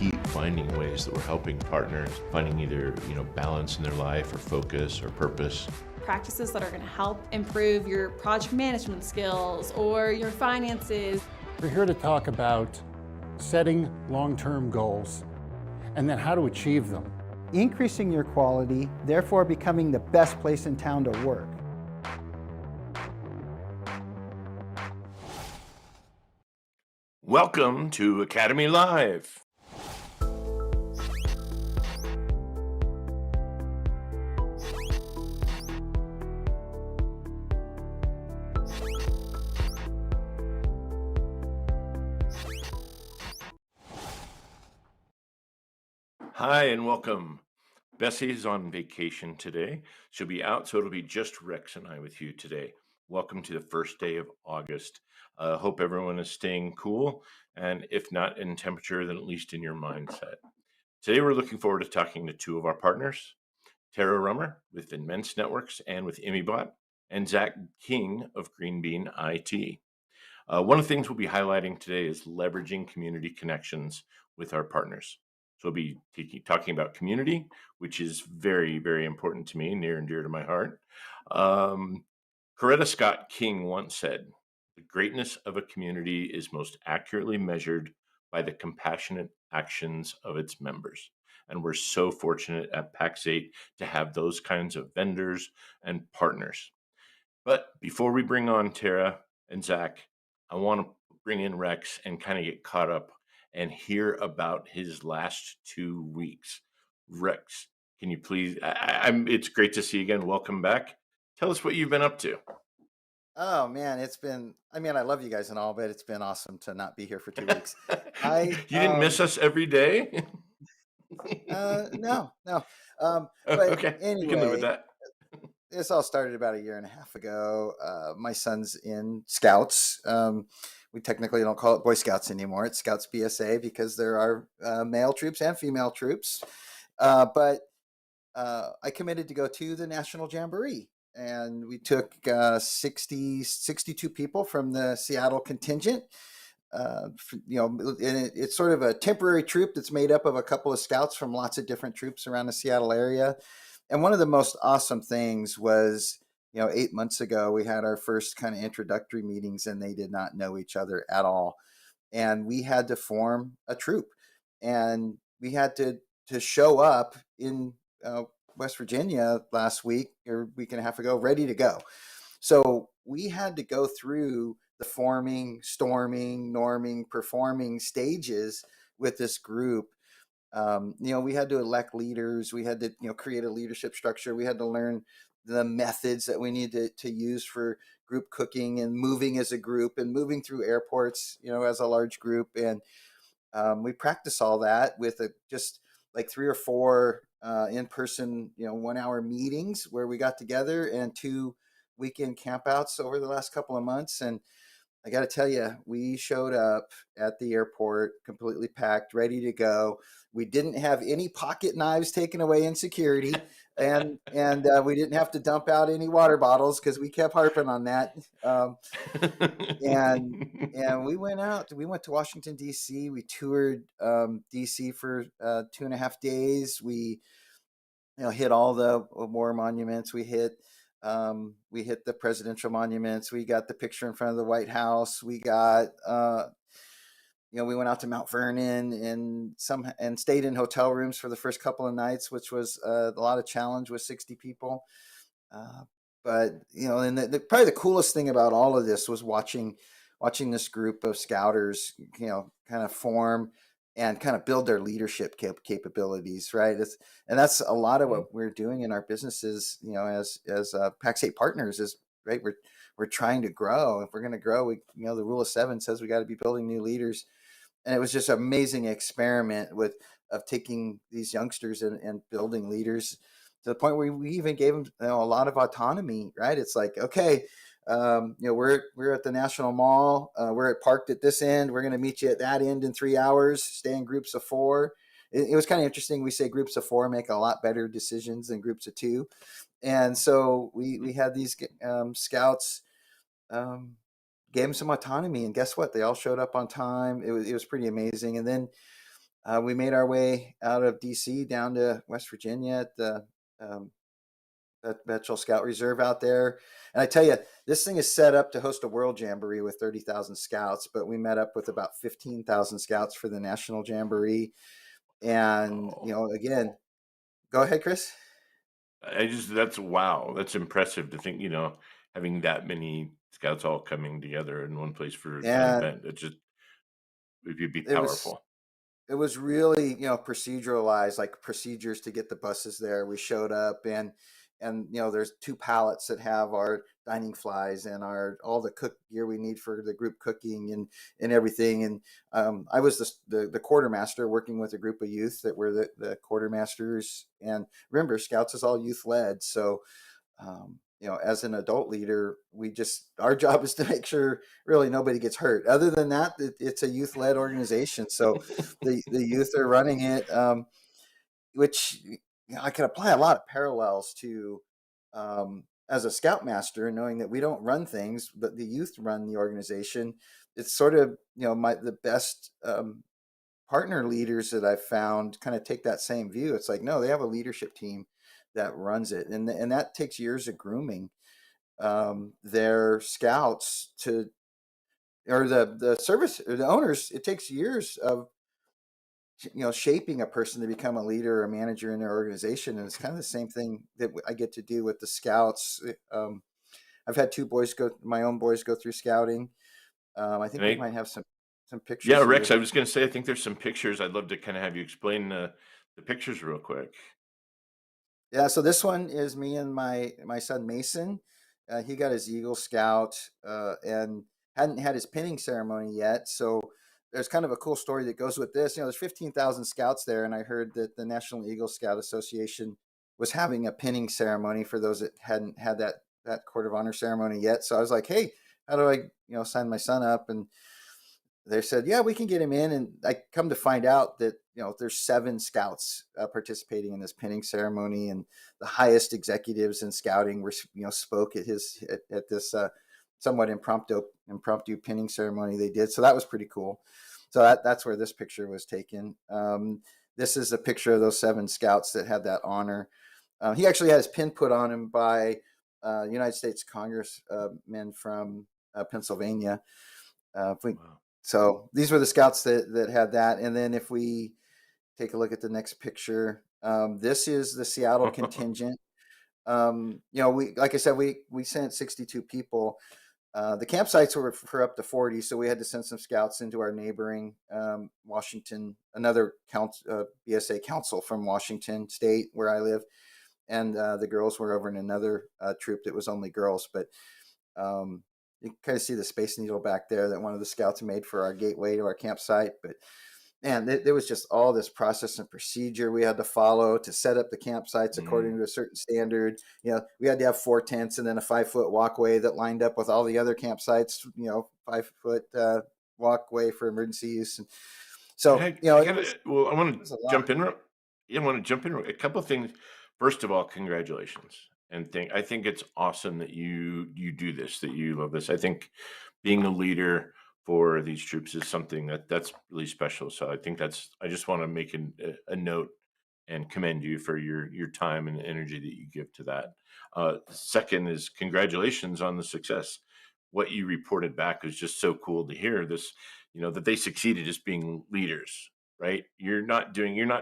keep finding ways that we're helping partners finding either, balance in their life or focus or purpose. Practices that are going to help improve your project management skills or your finances. We're here to talk about setting long-term goals and then how to achieve them. Increasing your quality, therefore becoming the best place in town to work. Welcome to Academy Live. Hi and welcome. Bessie's on vacation today. She'll be out, so it'll be just Rex and I with you today. Welcome to the first day of August. Hope everyone is staying cool, and if not in temperature, then at least in your mindset. Today we're looking forward to talking to two of our partners, Tara Rummer with Immense Networks and with ImmyBot, and Zac King of GreenBean IT. One of the things we'll be highlighting today is leveraging community connections with our partners. So we'll be talking about community, which is very, very important to me, near and dear to my heart. Coretta Scott King once said, "The greatness of a community is most accurately measured by the compassionate actions of its members." And we're so fortunate at Pax8 to have those kinds of vendors and partners. But before we bring on Tara and Zac, I want to bring in Rex and kind of get caught up and hear about his last 2 weeks. Rex, can you please? It's great to see you again. Welcome back. Tell us what you've been up to. Oh man, I love you guys and all, but it's been awesome to not be here for 2 weeks. You didn't miss us every day? No. Oh, But okay, you can live with anyway, that. this all started about 1.5 years ago. My son's in Scouts. We technically don't call it Boy Scouts anymore. It's Scouts BSA because there are male troops and female troops. But I committed to go to the National Jamboree. And we took 62 people from the Seattle contingent. It's sort of a temporary troop that's made up of a couple of scouts from lots of different troops around the Seattle area. And one of the most awesome things was, 8 months ago, we had our first kind of introductory meetings and they did not know each other at all. And we had to form a troop and we had to show up in West Virginia last week or week and a half ago, ready to go. So we had to go through the forming, storming, norming, performing stages with this group. We had to elect leaders. We had to, create a leadership structure. We had to learn the methods that we need to use for group cooking and moving as a group and moving through airports, as a large group. And we practice all that with just like 3 or 4 in-person, 1-hour meetings where we got together and 2 weekend campouts over the last couple of months. And I got to tell you, we showed up at the airport completely packed, ready to go. We didn't have any pocket knives taken away in security, and we didn't have to dump out any water bottles because we kept harping on that. And we went out. We went to Washington D.C. We toured D.C. for 2.5 days. We hit all the war monuments. We hit the presidential monuments. We got the picture in front of the White House. We got, we went out to Mount Vernon and stayed in hotel rooms for the first couple of nights, which was a lot of challenge with 60 people. But and probably the coolest thing about all of this was watching this group of Scouters, kind of form and kind of build their leadership capabilities, right? And that's a lot of what we're doing in our businesses, as Pax8 partners is, right? We're trying to grow. If we're going to grow, the rule of 7 says we got to be building new leaders. And it was just an amazing experiment of taking these youngsters and building leaders to the point where we even gave them a lot of autonomy, right? It's like, okay, we're at the National Mall. We're parked at this end. We're going to meet you at that end in 3 hours. Stay in groups of 4. It was kind of interesting. We say groups of 4 make a lot better decisions than groups of 2. And so we had these scouts, gave them some autonomy, and guess what? They all showed up on time. It was pretty amazing. And then we made our way out of DC down to West Virginia at the um, Vetchel Scout Reserve out there. And I tell you, this thing is set up to host a world jamboree with 30,000 scouts, but we met up with about 15,000 scouts for the national jamboree. And, Oh, again, go ahead, Chris. that's wow. That's impressive to think, having that many scouts all coming together in one place for an And event. It just would be it was powerful. it was really proceduralized, like procedures to get the buses there. We showed up, and there's 2 pallets that have our dining flies and our all the cook gear we need for the group cooking and everything. And I was the quartermaster working with a group of youth that were the quartermasters. And remember, scouts is all youth led, so as an adult leader, our job is to make sure really nobody gets hurt. Other than that, it's a youth led organization, so the youth are running it, which I can apply a lot of parallels to as a scoutmaster, knowing that we don't run things, but the youth run the organization. It's sort of the best partner leaders that I've found kind of take that same view. It's like, no, they have a leadership team that runs it, and that takes years of grooming their scouts to, or the service or the owners. It takes years of shaping a person to become a leader or a manager in their organization, and it's kind of the same thing that I get to do with the scouts. I've had my own boys go through scouting. I And think we might have some yeah, pictures Rex, here. I was going to say, I think there's some pictures. I'd love to kind of have you explain the pictures real quick. Yeah, so this one is me and my son Mason. He got his Eagle Scout and hadn't had his pinning ceremony yet. So there's kind of a cool story that goes with this. There's 15,000 scouts there, and I heard that the National Eagle Scout Association was having a pinning ceremony for those that hadn't had that court of honor ceremony yet. So I was like, hey, how do I sign my son up? And they said, yeah, we can get him in. And I come to find out that, there's 7 scouts participating in this pinning ceremony, and the highest executives in scouting were, spoke at this somewhat impromptu pinning ceremony they did. So that was pretty cool. So that's where this picture was taken. This is a picture of those 7 scouts that had that honor. He actually had his pin put on him by United States Congressmen from Pennsylvania. Wow. So these were the scouts that had that. And then if we take a look at the next picture, this is the Seattle contingent. Like I said, we sent 62 people. The campsites were for up to 40, so we had to send some scouts into our neighboring Washington, another BSA council from Washington State where I live, and the girls were over in another troop that was only girls. But you can kind of see the Space Needle back there that one of the scouts made for our gateway to our campsite. But man, there was just all this process and procedure we had to follow to set up the campsites according Mm. to a certain standard. We had to have 4 tents and then a 5-foot walkway that lined up with all the other campsites. 5-foot walkway for emergency use. And so Hey, I it gotta. Well, I want was a to lot. jump in. Yeah, I want to jump in. A couple of things. First of all, congratulations, and I think it's awesome that you do this. That you love this. I think being a leader for these troops is something that's really special. So I think I just want to make a note and commend you for your time and energy that you give to that. Second is congratulations on the success. What you reported back is just so cool to hear. This, that they succeeded as being leaders, right? You're not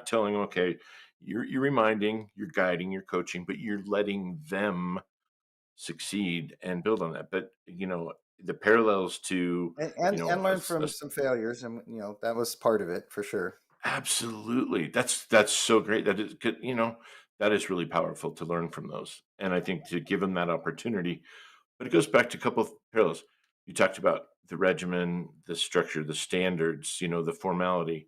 telling them, okay, you're reminding, you're guiding, you're coaching, but you're letting them succeed and build on that. But the parallels to And learn from some failures, and that was part of it for sure. absolutely. That's so great. That is good. That is really powerful to learn from those. And I think to give them that opportunity, but it goes back to a couple of parallels. You talked about the regimen, the structure, the standards, the formality.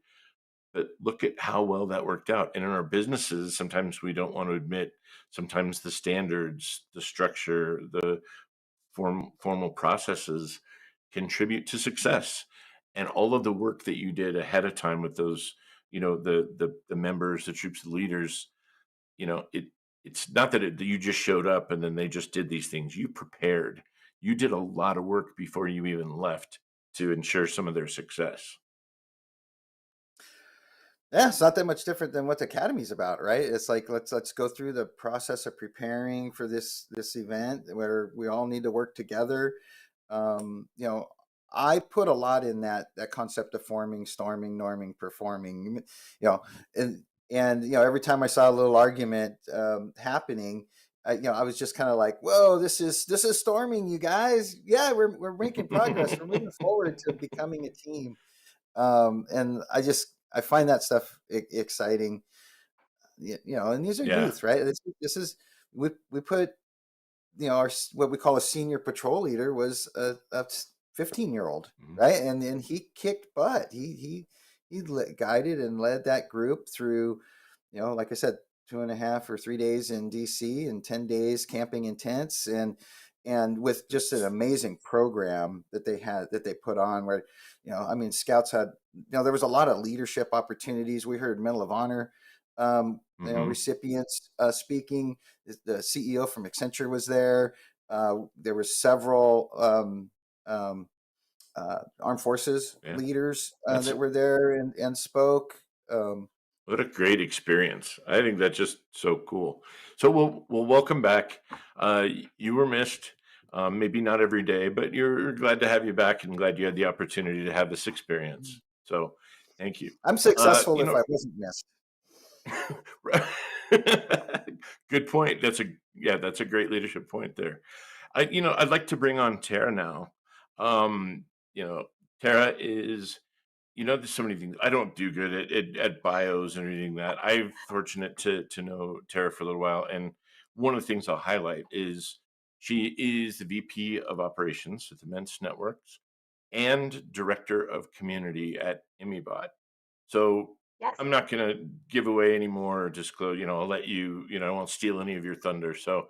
But look at how well that worked out. And in our businesses, sometimes we don't want to admit, sometimes the standards, the structure, the formal processes contribute to success. And all of the work that you did ahead of time with those, the members, the troops, the leaders, it's not that you just showed up and then they just did these things. You prepared. You did a lot of work before you even left to ensure some of their success. Yeah, it's not that much different than what the academy's about, right? It's like let's go through the process of preparing for this event where we all need to work together. You know, I put a lot in that concept of forming, storming, norming, performing. You know, and you know, every time I saw a little argument happening, I was just kind of like, "Whoa, this is storming, you guys! Yeah, we're making progress. We're moving forward to becoming a team." And I find that stuff exciting. And these are Yeah. youth, right? This is we put our what we call a senior patrol leader was a 15-year-old, Mhm. right? And he kicked butt. He guided and led that group through, like I said, 2.5 or 3 days in DC and 10 days camping in tents, and with just an amazing program that they put on where, I mean, scouts had, there was a lot of leadership opportunities. We heard Medal of Honor Mhm. recipients speaking. The CEO from Accenture was there. There were several armed forces Yeah. leaders That's that were there and spoke. Um, What a great experience. I think that's just so cool. So we'll welcome back. You were missed, maybe not every day, but you're glad to have you back and glad you had the opportunity to have this experience. So thank you. I'm Uh, successful you if know, I wasn't missed. good point. That's a great leadership point there. I'd like to bring on Tara now. Um, you know, Tara is, there's so many things. I don't do good at bios and reading that. I'm fortunate to know Tara for a little while, and one of the things I'll highlight is she is the VP of Operations at Immense Networks and Director of Community at ImmyBot. So Yes. I'm not going to give away any more or disclose. I'll let you. I won't steal any of your thunder. So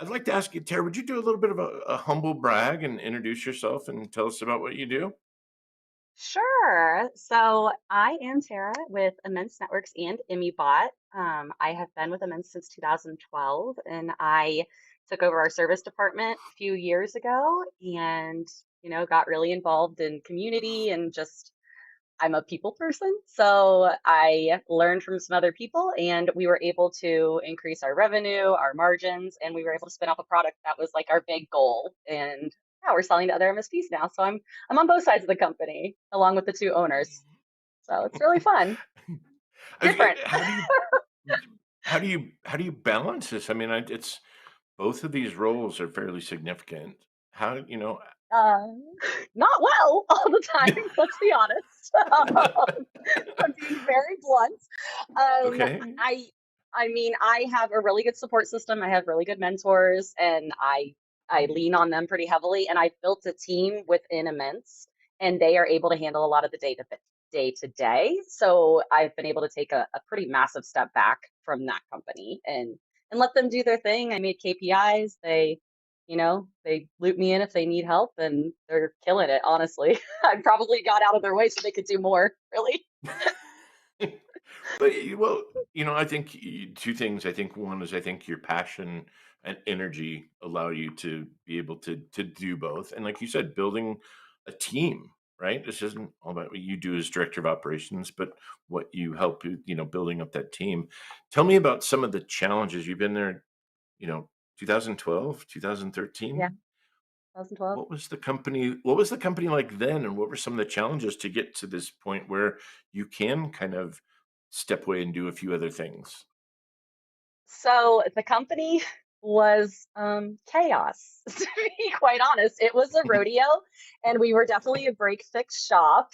I'd like to ask you, Tara, would you do a little bit of a humble brag and introduce yourself and tell us about what you do? Sure. So I am Tara with Immense Networks and ImmyBot. I have been with Immense since 2012, and I took over our service department a few years ago and, got really involved in community and just I'm a people person, so I learned from some other people, and we were able to increase our revenue, our margins, and we were able to spin off a product that was like our big goal. And yeah, we're selling to other MSPs now, so I'm on both sides of the company along with the two owners. So it's really fun, different. How do you how do you balance this? I mean, it's both of these roles are fairly significant. How Uh, Not well all the time, let's be honest. I'm being very blunt. Um, Okay. I I mean, I have a really good support system. I have really good mentors, and I Mhm. lean on them pretty heavily. And I've built a team within Immense, and they are able to handle a lot of the day to day. So I've been able to take a pretty massive step back from that company and let them do their thing. I made KPIs. They loop me in if they need help, and they're killing it, honestly. I probably got out of their way so they could do more, really. But well, I think two things. I think one is I think your passion and energy allow you to be able to do both. And like you said, building a team, right? This isn't all about what you do as director of operations, but what you help building up that team. Tell me about some of the challenges you've been there. 2012, Yeah, 2013. 2012. What was the company like then, and what were some of the challenges to get to this point where you can kind of step away and do a few other things? So the company was chaos, to be quite honest. It was a rodeo, and we were definitely a break fix shop.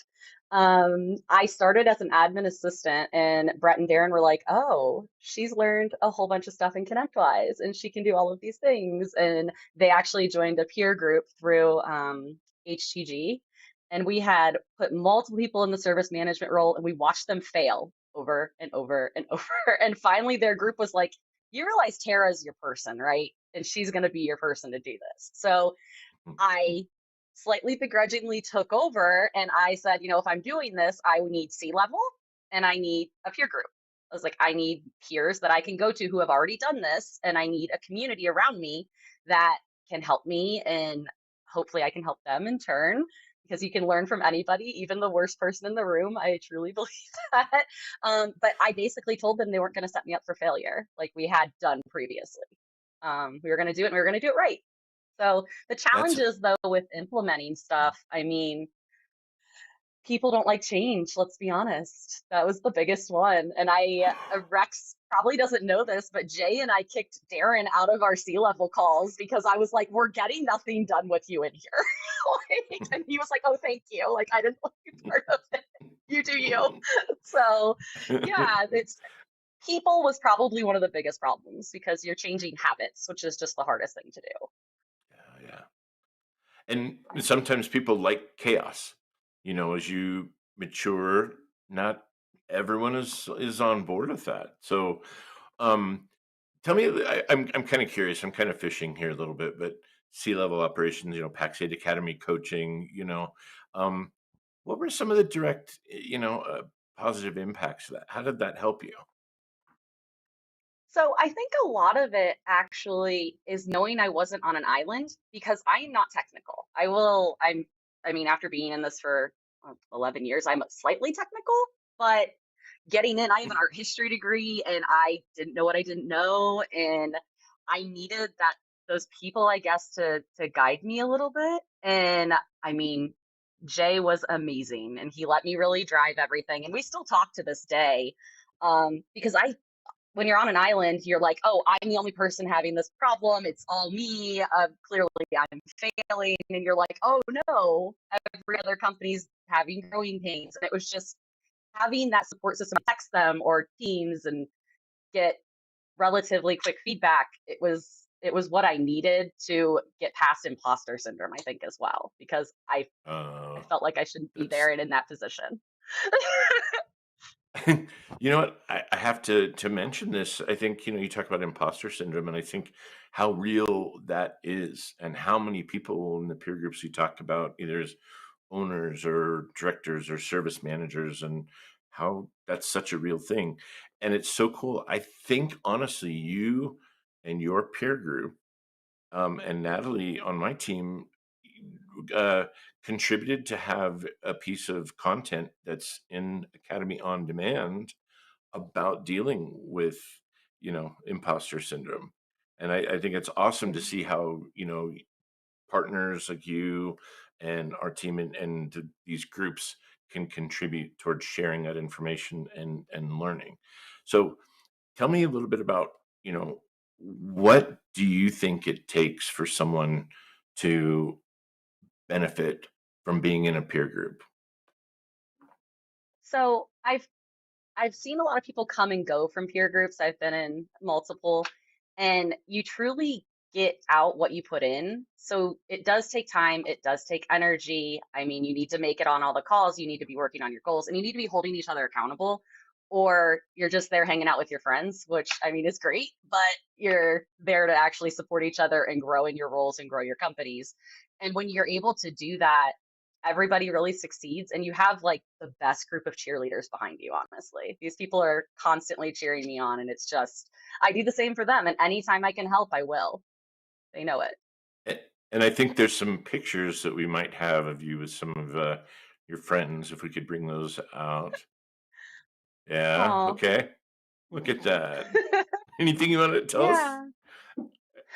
I started as an admin assistant, and Brett and Darren were like, "Oh, she's learned a whole bunch of stuff in ConnectWise, and she can do all of these things." And they actually joined a peer group through HTG, and we had put multiple people in the service management role, and we watched them fail over and over and over. And finally, their group was like, you realize Tara's your person, right? And she's going to be your person to do this. So I slightly begrudgingly took over and I said, if I'm doing this, I need C level and I need a peer group. I was like, I need peers that I can go to who have already done this, and I need a community around me that can help me, and hopefully I can help them in turn because you can learn from anybody, even the worst person in the room. I truly believe that. But I basically told them they weren't going to set me up for failure like we had done previously. We were going to do it and we were going to do it right. So the That's challenges though with implementing stuff, I mean, people don't like change, let's be honest. That was the biggest one. And Rex probably doesn't know this, but Jay and I kicked Darren out of our C-level calls because I was like, we're getting nothing done with you in here. Like, and he was like, oh, thank you. Like, I didn't want to be part of it. You do you. So yeah, it's people was probably one of the biggest problems because you're changing habits, which is just the hardest thing to do. yeah. And sometimes people like chaos. As you mature, not everyone is on board with that. So, um, tell me, I'm kind of curious. I'm kind of fishing here a little bit, but C-level operations, Pax8 Academy coaching, um, what were some of the direct, positive impacts of that? How did that help you? So I think a lot of it actually is knowing I wasn't on an island because I am not technical. I mean, after being in this for 11 years, I'm slightly technical, but getting in, I have an art history degree and I didn't know what I didn't know. And I needed those people, I guess, to guide me a little bit. And I mean, Jay was amazing and he let me really drive everything. And we still talk to this day. Because when you're on an island, you're like, oh, I'm the only person having this problem. It's all me. Clearly, I'm failing. And you're like, oh, no, every other company's having growing pains. And it was just having that support system, text them or Teams and get relatively quick feedback. It was what I needed to get past imposter syndrome, I think, as well, because I Uh, felt like I shouldn't be there that's and in that position. You know what? I have to mention this. I think, you talk about imposter syndrome, and I think how real that is, and how many people in the peer groups you talk about, either as owners or directors or service managers, and how that's such a real thing. And it's so cool. I think honestly, you and your peer group, and Natalie on my team, uh, contributed to have a piece of content that's in Academy on Demand about dealing with, imposter syndrome. And I think it's awesome to see how, partners like you and our team and these groups can contribute towards sharing that information and learning. So tell me a little bit about, what do you think it takes for someone to benefit from being in a peer group? So I've seen a lot of people come and go from peer groups. I've been in multiple, and you truly get out what you put in. So it does take time, it does take energy. I mean, you need to make it on all the calls, you need to be working on your goals, and you need to be holding each other accountable. Or you're just there hanging out with your friends, which I mean is great, but you're there to actually support each other and grow in your roles and grow your companies. And when you're able to do that, everybody really succeeds and you have like the best group of cheerleaders behind you. Honestly, these people are constantly cheering me on and it's just I do the same for them, and anytime I can help I will. They know it. And I think there's some pictures that we might have of you with some of your friends, if we could bring those out. Yeah. Oh. Okay. Look at that. Anything you want to tell us? Yeah.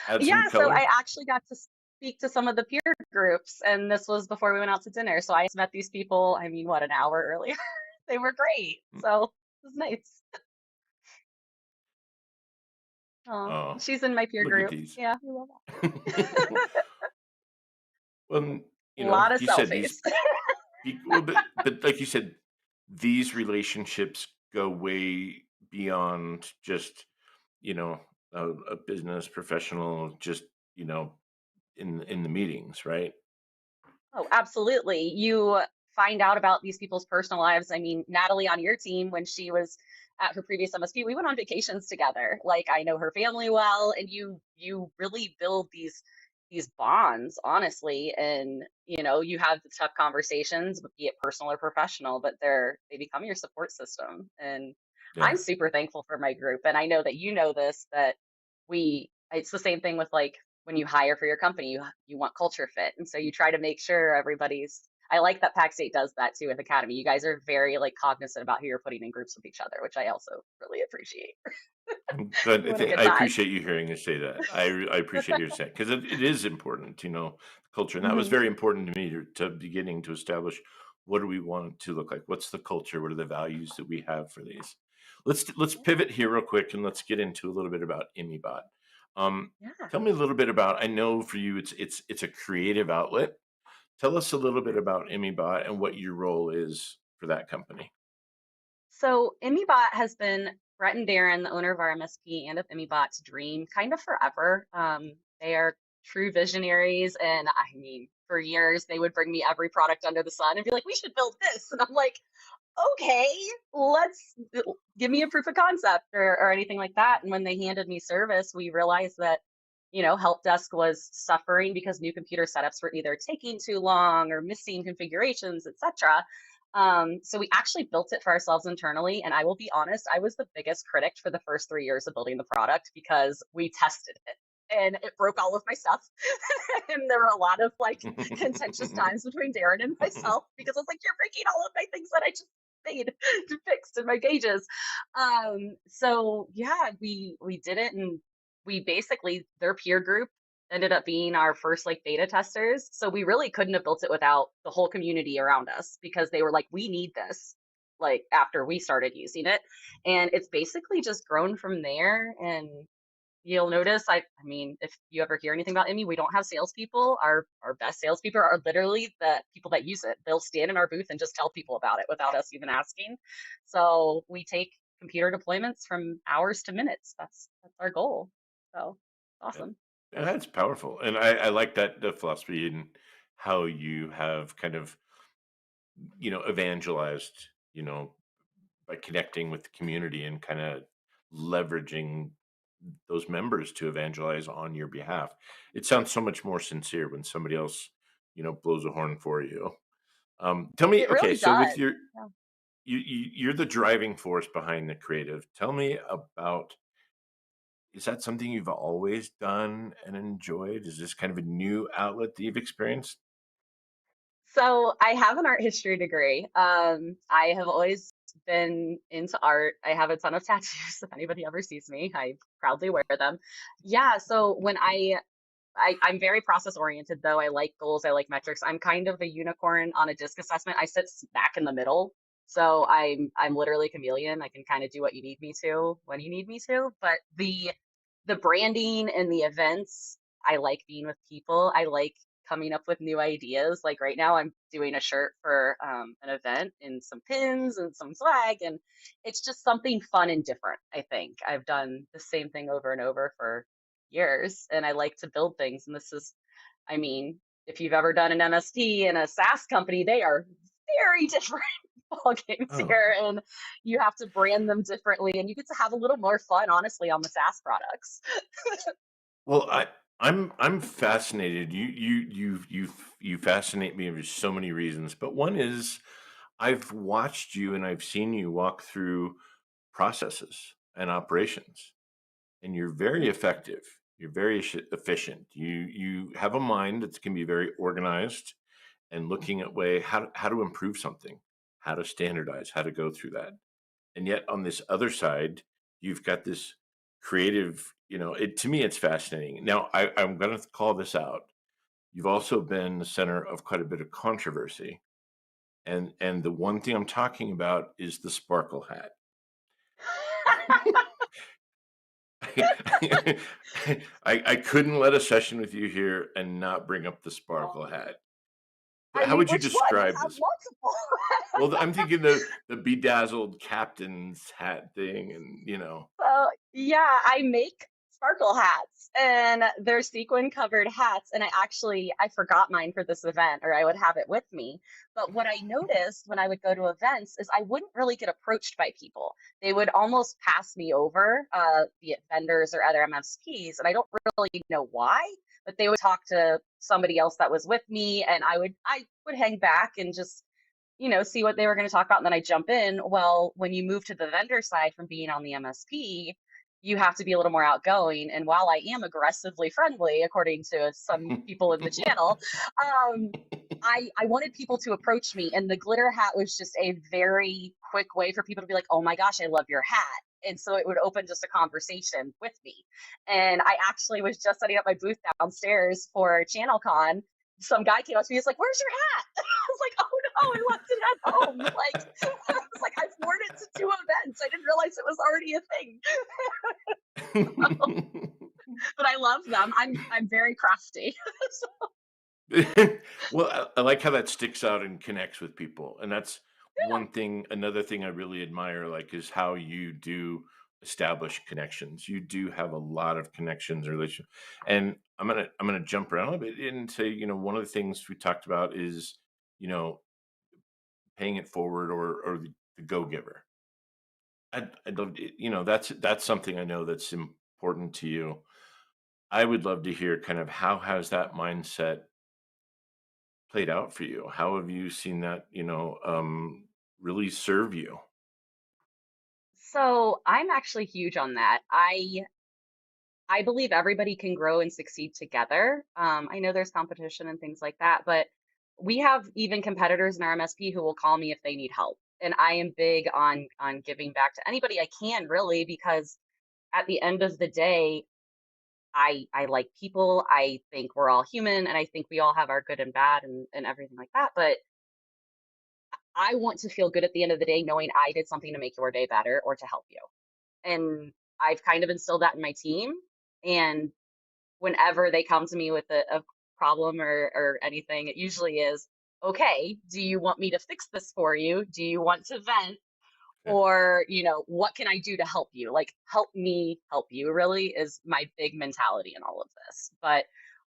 Add some Yeah, so color? I actually got to speak to some of the peer groups, and this was before we went out to dinner, so I met these people, I mean, what, an hour earlier. They were great, so it was nice. Oh, Oh, she's in my peer look at group. these. Yeah, we love Well, that. A lot of you said selfies. these, well, but like you said, these relationships go way beyond just, you know, a business professional, just, you know, in the meetings, right? Oh, absolutely. You find out about these people's personal lives. I mean, Natalie on your team, when she was at her previous MSP, we went on vacations together. Like I know her family well, and you really build these bonds, honestly. And you have the tough conversations, be it personal or professional, but they become your support system. And I'm Yeah. super thankful for my group. And I know that you know this, that it's the same thing with like when you hire for your company, you want culture fit. And so you try to make sure everybody's I like that Pax8 does that too with Academy. You guys are very like cognizant about who you're putting in groups with each other, which I also really appreciate. Good. What a good I vibe. appreciate you hearing us say that. I appreciate you saying because it is important, culture, and that was Hmm. very important to me to beginning to establish what do we want it to look like. What's the culture? What are the values that we have for these? Let's pivot here real quick and let's get into a little bit about ImmyBot. Yeah. Tell me a little bit about. I know for you, it's a creative outlet. Tell us a little bit about ImmyBot and what your role is for that company. So ImmyBot has been Brett and Darren, the owner of our MSP and of ImmyBot's dream kind of forever. They are true visionaries. And I mean, for years, they would bring me every product under the sun and be like, we should build this. And I'm like, okay, let's give me a proof of concept or anything like that. And when they handed me service, we realized that, help desk was suffering because new computer setups were either taking too long or missing configurations, etc. So we actually built it for ourselves internally. And I will be honest, I was the biggest critic for the first 3 years of building the product because we tested it and it broke all of my stuff. And there were a lot of like contentious times between Darren and myself because I was like, you're breaking all of my things that I just made to fix in my gauges. So yeah, we did it, and we basically, their peer group ended up being our first like beta testers. So we really couldn't have built it without the whole community around us because they were like, we need this, like after we started using it. And it's basically just grown from there. And you'll notice, I mean, if you ever hear anything about Emmy, we don't have salespeople. Our best salespeople are literally the people that use it. They'll stand in our booth and just tell people about it without us even asking. So we take computer deployments from hours to minutes. That's our goal. So awesome. And that's powerful, and I like that the philosophy and how you have kind of evangelized, by connecting with the community and kind of leveraging those members to evangelize on your behalf. It sounds so much more sincere when somebody else, blows a horn for you. Tell me, It okay, really so does. with your Yeah. you're the driving force behind the creative. Tell me about, is that something you've always done and enjoyed? Is this kind of a new outlet that you've experienced? So I have an art history degree. I have always been into art. I have a ton of tattoos. If anybody ever sees me, I proudly wear them. Yeah. So when I'm very process oriented though. I like goals. I like metrics. I'm kind of a unicorn on a disc assessment. I sit back in the middle. So I'm literally a chameleon. I can kind of do what you need me to when you need me to. But the branding and the events, I like being with people. I like coming up with new ideas. Like right now, I'm doing a shirt for an event and some pins and some swag, and it's just something fun and different. I think I've done the same thing over and over for years, and I like to build things. And this is, I mean, if you've ever done an MSP and a SaaS company, they are very different ball games Oh, here, and you have to brand them differently, and you get to have a little more fun, honestly, on the SaaS products. well, I'm fascinated. You fascinate me for so many reasons, but one is I've watched you and I've seen you walk through processes and operations, and you're very effective. You're very efficient. You have a mind that can be very organized and looking at way how to improve something, how to standardize, how to go through that. And yet on this other side, you've got this creative, it to me it's fascinating. Now I'm going to call this out. You've also been the center of quite a bit of controversy. And the one thing I'm talking about is the sparkle hat. I couldn't let a session with you here and not bring up the sparkle Oh, hat. I How mean, would you which one? You describe have this? multiple. Well, I'm thinking the bedazzled captain's hat thing, and. Well, yeah, I make sparkle hats and they're sequin covered hats. And I forgot mine for this event, or I would have it with me. But what I noticed when I would go to events is I wouldn't really get approached by people. They would almost pass me over, be it vendors or other MSPs. And I don't really know why, but they would talk to somebody else that was with me, and I would hang back and just see what they were going to talk about. And then I jump in. Well, when you move to the vendor side from being on the MSP, you have to be a little more outgoing. And while I am aggressively friendly, according to some people in the channel, um, I wanted people to approach me, and the glitter hat was just a very quick way for people to be like, oh my gosh, I love your hat. And so it would open just a conversation with me. And I actually was just setting up my booth downstairs for ChannelCon. Some guy came up to me, he's like, where's your hat? I was like, oh no, I left it at home. Like, I was like, I've worn it to 2 events. I didn't realize it was already a thing. But I love them. I'm very crafty. Well, I like how that sticks out and connects with people, and that's Yeah. one thing. Another thing I really admire, like, is how you do establish connections. You do have a lot of connections, relation, and I'm gonna jump around a bit and say, one of the things we talked about is, you know, paying it forward or the go giver. I'd love to, that's something I know that's important to you. I would love to hear kind of how has that mindset played out for you? How have you seen that, really serve you? So I'm actually huge on that. I believe everybody can grow and succeed together. I know there's competition and things like that, but we have even competitors in our MSP who will call me if they need help. And I am big on giving back to anybody I can, really, because at the end of the day, I like people. I think we're all human, and I think we all have our good and bad and everything like that. But I want to feel good at the end of the day knowing I did something to make your day better or to help you. And I've kind of instilled that in my team. And whenever they come to me with a problem or anything, it usually is, okay, do you want me to fix this for you? Do you want to vent? Okay. Or, what can I do to help you? Like, help me help you, really, is my big mentality in all of this. But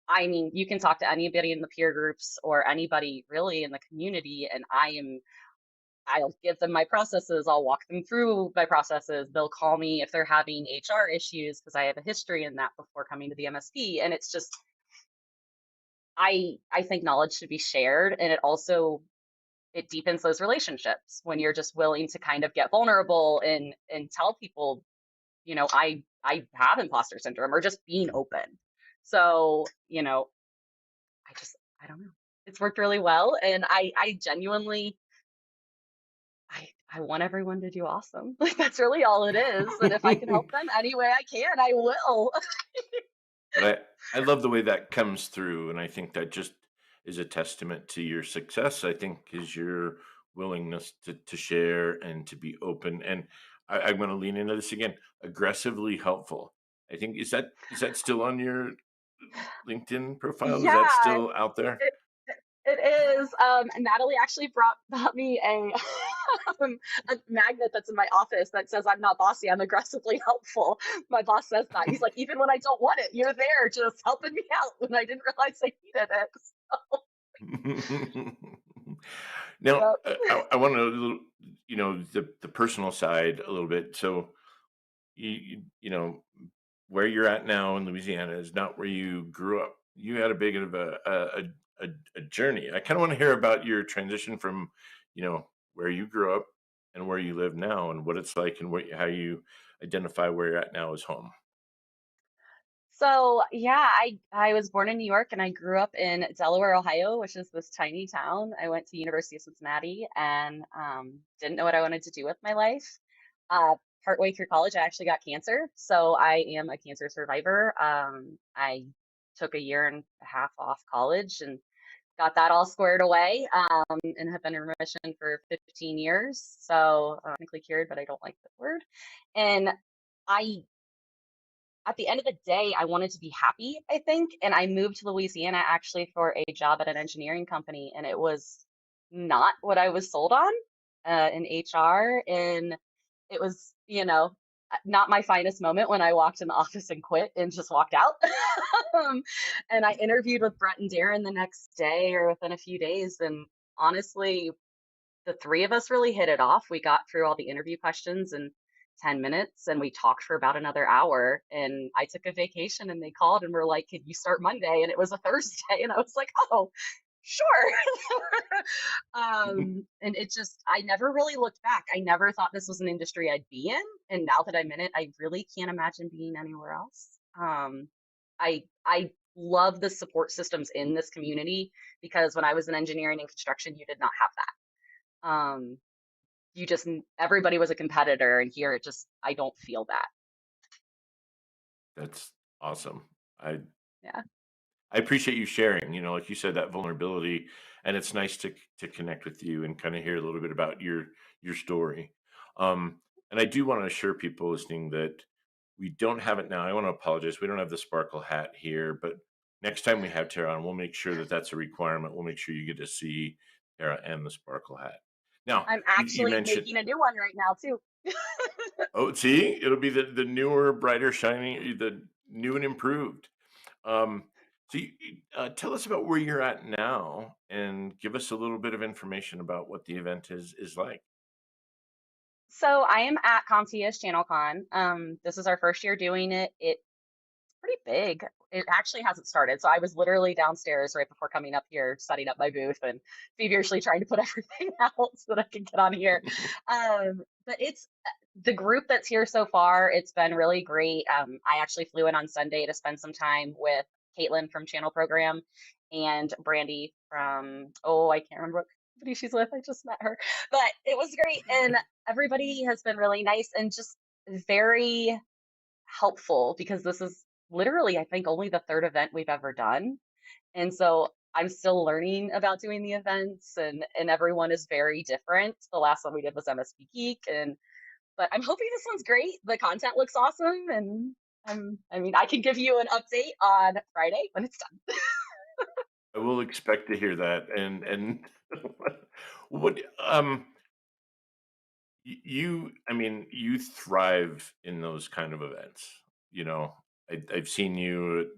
I mean, you can talk to anybody in the peer groups or anybody really in the community, and I'll give them my processes. I'll walk them through my processes. They'll call me if they're having HR issues because I have a history in that before coming to the MSP. And it's just, I think knowledge should be shared, and it deepens those relationships when you're just willing to kind of get vulnerable and tell people, I have imposter syndrome, or just being open. So, I don't know. It's worked really well, and I genuinely I want everyone to do awesome. Like, that's really all it is. And if I can help them any way I can, I will. But I love the way that comes through, and I think that just is a testament to your success. I think is your willingness to share and to be open. And I'm going to lean into this again. Aggressively helpful. I think is that still on your LinkedIn profile? Is that Yeah, still out there? it it is. And Natalie actually brought me a magnet that's in my office that says I'm not bossy, I'm aggressively helpful. My boss says that. He's like, even when I don't want it, you're there just helping me out when I didn't realize I needed it. Now, Yep. I want to, the personal side a little bit. So, where you're at now in Louisiana is not where you grew up. You had a big of a journey. I kind of want to hear about your transition from, where you grew up and where you live now, and what it's like, and how you identify where you're at now as home. So yeah, I was born in New York and I grew up in Delaware, Ohio, which is this tiny town. I went to University of Cincinnati and didn't know what I wanted to do with my life. Partway through college, I actually got cancer, so I am a cancer survivor. I took a year and a half off college and got that all squared away, and have been in remission for 15 years. So technically cured, but I don't like the word. And I at the end of the day, I wanted to be happy, I think. And I moved to Louisiana actually for a job at an engineering company. And it was not what I was sold on in HR. And it was, not my finest moment when I walked in the office and quit and just walked out. um, and I interviewed with Brett and Darren the next day or within a few days. And honestly, the three of us really hit it off. We got through all the interview questions in 10 minutes and we talked for about another hour. And I took a vacation and they called and were like, "Could you start Monday?" And it was a Thursday. And I was like, "Oh, sure." And I never really looked back. I never thought this was an industry I'd be in. And now that I'm in it, I really can't imagine being anywhere else. I love the support systems in this community, because when I was in engineering and construction, you did not have that. You just, everybody was a competitor, and here it just, I don't feel that. That's awesome. I Yeah. I appreciate you sharing, like you said, that vulnerability, and it's nice to connect with you and kind of hear a little bit about your story. And I do want to assure people listening that we don't have it now. I want to apologize. We don't have the sparkle hat here, but next time we have Tara on, we'll make sure that that's a requirement. We'll make sure you get to see Tara and the sparkle hat. Now, I'm you actually mentioned, making a new one right now too. oh, see, it'll be the newer, brighter, shiny, the new and improved. Um, so tell us about where you're at now and give us a little bit of information about what the event is like. So I am at CompTIA's ChannelCon. This is our first year doing it. It's pretty big. It actually hasn't started. So I was literally downstairs right before coming up here, setting up my booth and feverishly trying to put everything out so that I can get on here. But it's the group that's here so far. It's been really great. I actually flew in on Sunday to spend some time with Caitlin from Channel Program and Brandy from, oh, I can't remember what company she's with. I just met her, but it was great. And everybody has been really nice and just very helpful, because this is literally, I think, only the third event we've ever done. And so I'm still learning about doing the events, and everyone is very different. The last one we did was MSP Geek, but I'm hoping this one's great. The content looks awesome, and I mean, I can give you an update on Friday when it's done. I will expect to hear that. And what I mean, you thrive in those kind of events. You know, I've seen you at,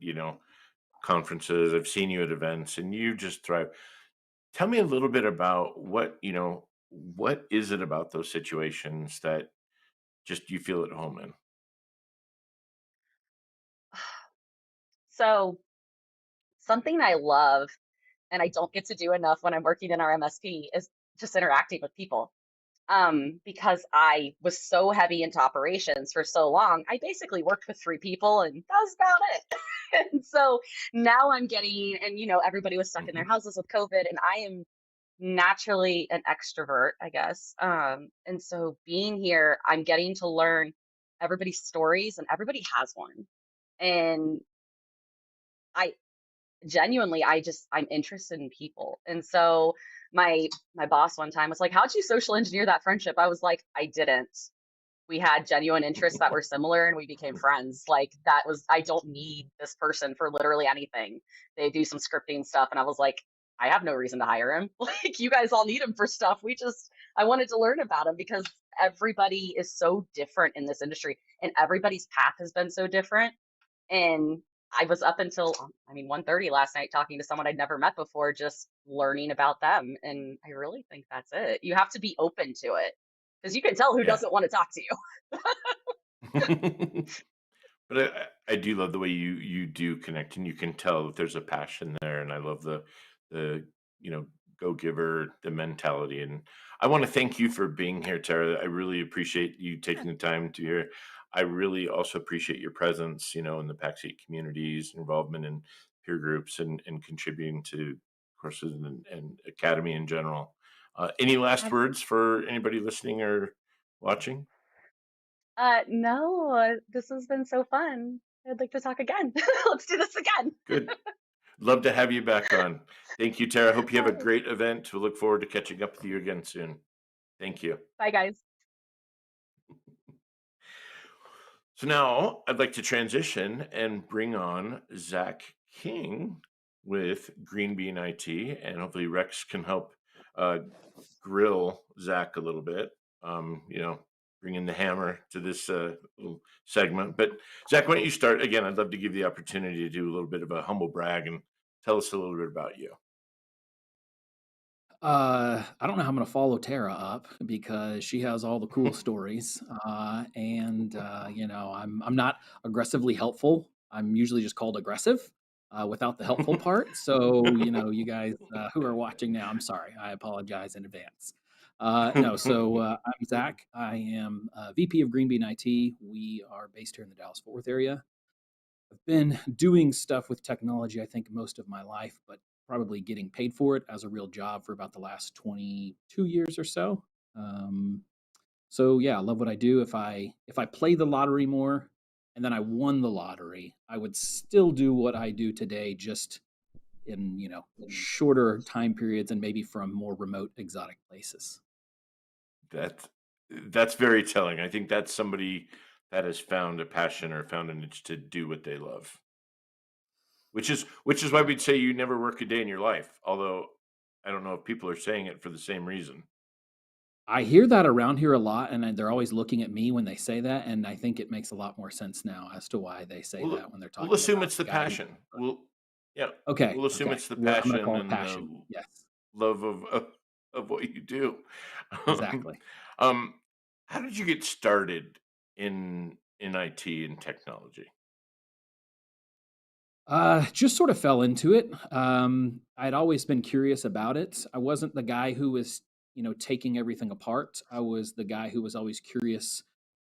conferences, I've seen you at events, and you just thrive. Tell me a little bit about what is it about those situations that just you feel at home in? So something I love and I don't get to do enough when I'm working in our MSP is just interacting with people. Because I was so heavy into operations for so long, I basically worked with three people and that was about it. And so now I'm getting, and everybody was stuck in their Mhm. houses with COVID, and I am naturally an extrovert, I guess. And so being here, I'm getting to learn everybody's stories, and everybody has one. And I genuinely, I'm interested in people. And so my boss one time was like, how'd you social engineer that friendship? I was like, I didn't. We had genuine interests that were similar, and we became friends. Like, that was, I don't need this person for literally anything. They do some scripting stuff, and I was like, I have no reason to hire him. Like, you guys all need him for stuff. I wanted to learn about him, because everybody is so different in this industry, and everybody's path has been so different. And I was up until, I mean, 1:30 last night talking to someone I'd never met before, just learning about them. And I really think that's it. You have to be open to it, because you can tell who Yeah. doesn't want to talk to you. But I do love the way you do connect, and you can tell that there's a passion there, and I love the go giver, the mentality. And I want to thank you for being here, Tara. I really appreciate you taking the time to hear. I really also appreciate your presence, in the Pax8 communities, involvement in peer groups, and contributing to courses and academy in general. Any last words for anybody listening or watching? No, this has been so fun. I'd like to talk again. Let's do this again. Good. Love to have you back on. Thank you, Tara. Hope you have All a right. great event. We'll look forward to catching up with you again soon. Thank you. Bye, guys. So now I'd like to transition and bring on Zac King with GreenBean IT, and hopefully Rex can help uh, grill Zac a little bit. Bringing the hammer to this little segment. But Zac, why don't you start again? I'd love to give you the opportunity to do a little bit of a humble brag and tell us a little bit about you. I don't know how I'm gonna follow Tara up because she has all the cool stories. I'm not aggressively helpful. I'm usually just called aggressive without the helpful part. So, you guys who are watching now, I'm sorry. I apologize in advance. No, so I'm Zach. I am VP of GreenBean IT. We are based here in the Dallas-Fort Worth area. I've been doing stuff with technology, I think, most of my life, but probably getting paid for it as a real job for about the last 22 years or so. Um, so yeah, I love what I do. If I play the lottery more and then I won the lottery, I would still do what I do today, just in, shorter time periods and maybe from more remote exotic places. That that's very telling. I think that's somebody that has found a passion or found an itch to do what they love. Which is why Yeah. we'd say you never work a day in your life. Although I don't know if people are saying it for the same reason. I hear that around here a lot, and they're always looking at me when they say that, and I think it makes a lot more sense now as to why they say We'll that when they're we'll talking assume about it's the the guy who. passion. Yeah, Okay, we'll assume okay. it's the I'm gonna passion call it and passion. the Yes, love of what you do. Um, exactly. um, how did you get started in IT and technology? Just sort of fell into it. I'd always been curious about it. I wasn't the guy who was, taking everything apart. I was the guy who was always curious,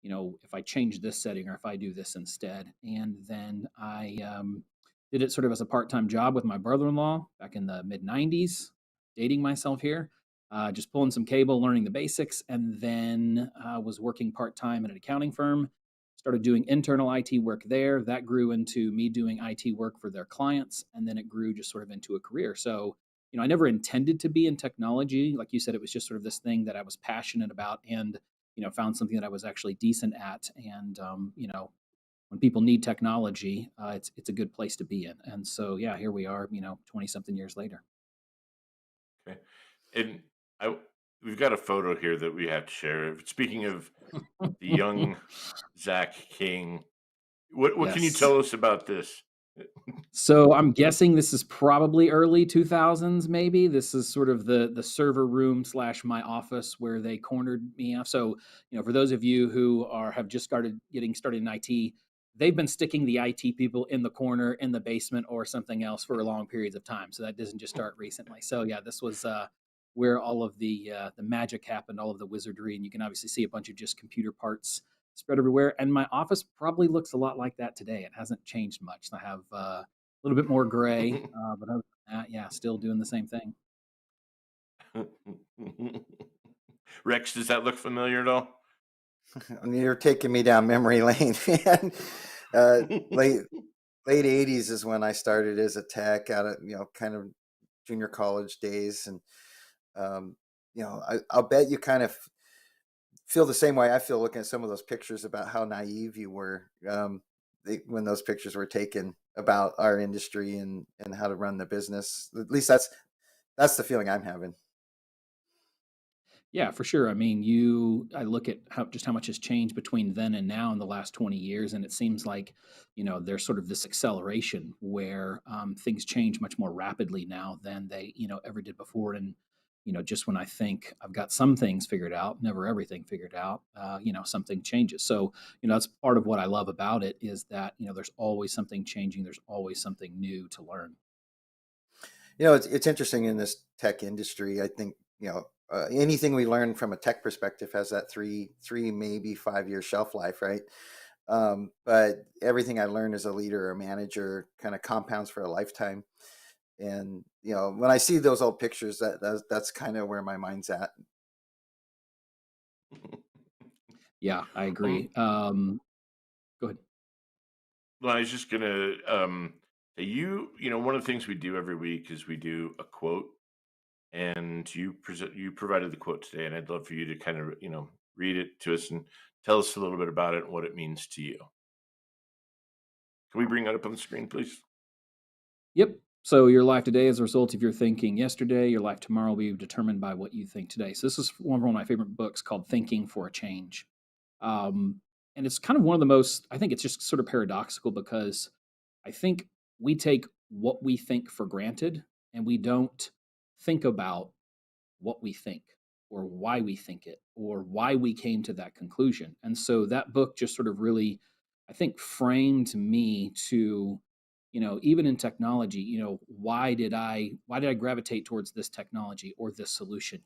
if I change this setting or if I do this instead. And then I did it sort of as a part-time job with my brother-in-law back in the mid '90s, dating myself here, just pulling some cable, learning the basics, and then was working part-time at an accounting firm. Started doing internal IT work there. That grew into me doing IT work for their clients, and then it grew just sort of into a career. So, I never intended to be in technology. Like you said, it was just sort of this thing that I was passionate about, and found something that I was actually decent at. And when people need technology, it's a good place to be in. And so, yeah, here we are. 20 something years later. Okay, and I we've got a photo here that we have to share. Speaking of the young Zac King, what can you Yes. tell us about this? So I'm guessing this is probably early 2000s, maybe. This is sort of the server room slash my office where they cornered me off. So, for those of you who have just getting started in IT, they've been sticking the IT people in the corner, in the basement, or something else for long periods of time. So that doesn't just start recently. So yeah, this was where all of the magic happened, all of the wizardry, and you can obviously see a bunch of just computer parts spread everywhere. And my office probably looks a lot like that today. It hasn't changed much. I have a little bit more gray, but other than that, yeah, still doing the same thing. Rex, does that look familiar at all? You're taking me down memory lane, man. Uh, late late '80s is when I started as a tech out of kind of junior college days, and um, I'll bet you kind of feel the same way I feel looking at some of those pictures about how naive you were when those pictures were taken about our industry and how to run the business. At least that's the feeling I'm having. Yeah, for sure. I mean, I look at how much has changed between then and now in the last 20 years, and it seems like, there's sort of this acceleration where things change much more rapidly now than they, ever did before. And, just when I think I've got some things figured out, never everything figured out, something changes. So, that's part of what I love about it is that, there's always something changing. There's always something new to learn. It's interesting in this tech industry. I think anything we learn from a tech perspective has that three maybe 5 year shelf life, right? But everything I learned as a leader or manager kind of compounds for a lifetime. And when I see those old pictures, that's kind of where my mind's at. Yeah, I Um, agree. Go ahead. well, I was just gonna say one of the things we do every week is we do a quote, and you provided the quote today, and I'd love for you to kind of read it to us and tell us a little bit about it and what it means to you. Can we bring that up on the screen, please? Yep. So your life today is a result of your thinking yesterday. Your life tomorrow will be determined by what you think today. So this is one of my favorite books called Thinking for a Change. Um, and it's kind of one of the most, I think it's just sort of paradoxical because I think we take what we think for granted and we don't think about what we think or why we think it or why we came to that conclusion. And so that book just sort of really, I think, framed me to, even in technology, why did I gravitate towards this technology or this solution?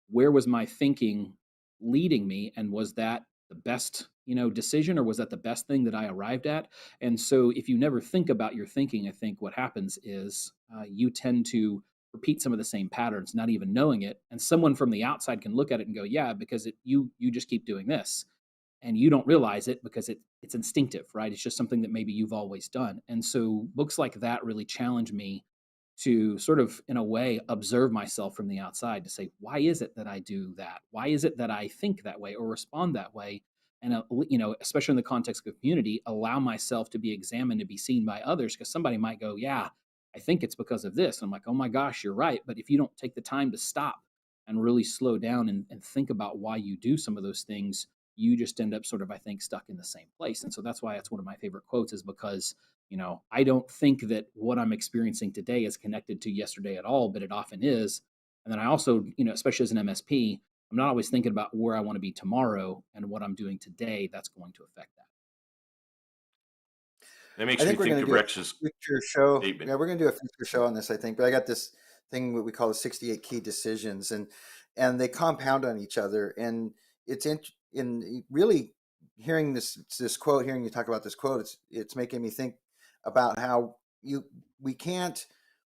Where was my thinking leading me? And was that the best decision, or was that the best thing that I arrived at? And so if you never think about your thinking, I think what happens is you tend to repeat some of the same patterns, not even knowing it. And someone from the outside can look at it and go, yeah, because you just keep doing this, and you don't realize it because it's instinctive, right? It's just something that maybe you've always done. And so books like that really challenge me to sort of, in a way, observe myself from the outside to say, why is it that I do that? Why is it that I think that way or respond that way? And, especially in the context of community, allow myself to be examined, to be seen by others, because somebody might go, yeah, I think it's because of this. I'm like, oh my gosh, you're right. But if you don't take the time to stop and really slow down and think about why you do some of those things, you just end up sort of, I think, stuck in the same place. And so that's why it's one of my favorite quotes, is because I don't think that what I'm experiencing today is connected to yesterday at all, but it often is. And then I also, especially as an MSP, I'm not always thinking about where I want to be tomorrow, and what I'm doing today that's going to affect that. That I makes me think we're think going to of do a Rex's future show. statement. Yeah, we're going to do a future show on this, I think. But I got this thing what we call the 68 key decisions, and they compound on each other. And it's in really hearing this quote, hearing you talk about this quote, it's making me think about how we can't